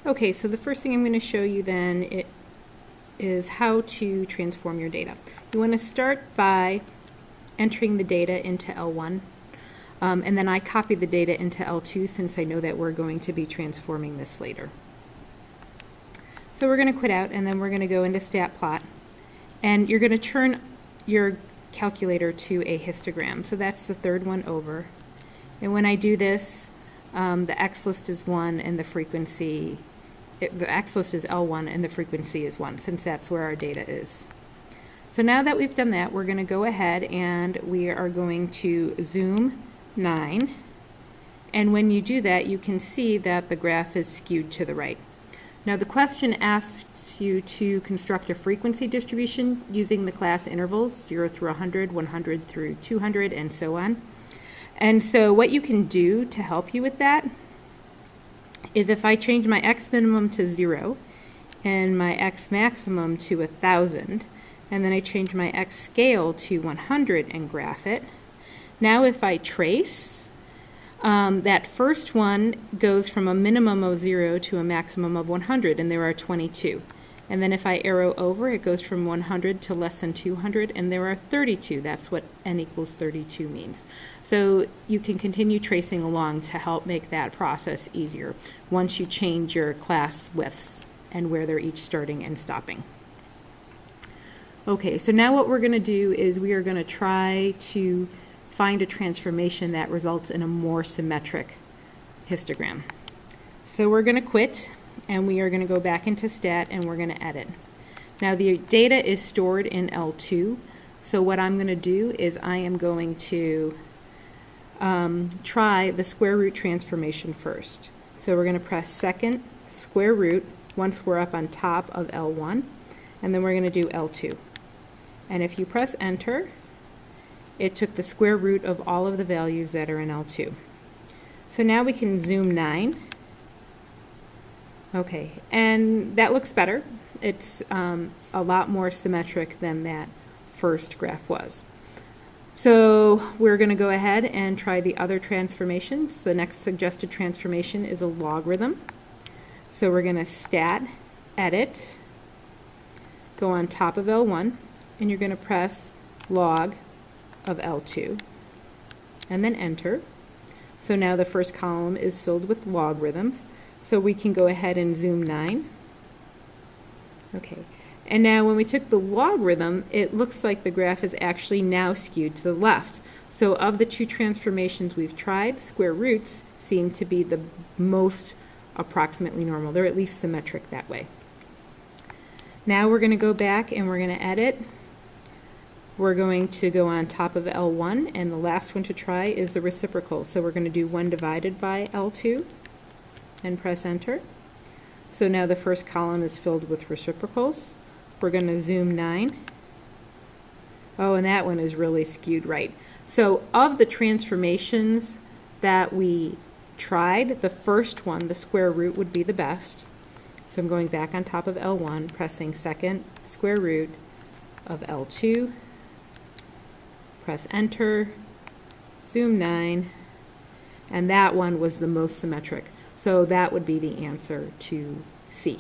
Okay, so the first thing I'm going to show you then is how to transform your data. You want to start by entering the data into L1, and then I copy the data into L2 since I know that we're going to be transforming this later. So we're going to quit out, and then we're going to go into stat plot, and you're going to turn your calculator to a histogram. So that's the third one over. And when I do this, the X list is 1 and the frequency, the X list is L1 and the frequency is 1, since that's where our data is. So now that we've done that, we're going to go ahead and we are going to zoom 9. And when you do that, you can see that the graph is skewed to the right. Now the question asks you to construct a frequency distribution using the class intervals 0 through 100, 100 through 200, and so on. And so what you can do to help you with that is if I change my X minimum to 0 and my X maximum to 1,000, and then I change my X scale to 100 and graph it. Now if I trace, that first one goes from a minimum of 0 to a maximum of 100, and there are 22. And then if I arrow over, it goes from 100 to less than 200, and there are 32. That's what n equals 32 means. So you can continue tracing along to help make that process easier once you change your class widths and where they're each starting and stopping. Okay, so now what we're going to do is we are going to try to find a transformation that results in a more symmetric histogram. So we're going to quit, and we are going to go back into stat, and we're going to edit. Now the data is stored in L2, so what I'm going to do is I am going to try the square root transformation first. So we're going to press second square root once we're up on top of L1, and then we're going to do L2. And if you press enter, it took the square root of all of the values that are in L2. So now we can zoom 9. Okay, and that looks better. It's a lot more symmetric than that first graph was. So we're going to go ahead and try the other transformations. The next suggested transformation is a logarithm. So we're going to stat, edit, go on top of L1, and you're going to press log of L2, and then enter. So now the first column is filled with logarithms. So we can go ahead and zoom 9. Okay, and now when we took the logarithm, it looks like the graph is actually now skewed to the left. So of the two transformations we've tried, square roots seem to be the most approximately normal. They're at least symmetric that way. Now we're going to go back and we're going to edit. We're going to go on top of L1, and the last one to try is the reciprocal. So we're going to do 1 divided by L2 and press enter. So now the first column is filled with reciprocals. We're going to zoom 9. Oh, and that one is really skewed right. So of the transformations that we tried, the first one, the square root, would be the best. So I'm going back on top of L1, pressing second square root of L2, press enter, zoom 9, and that one was the most symmetric. So that would be the answer to C.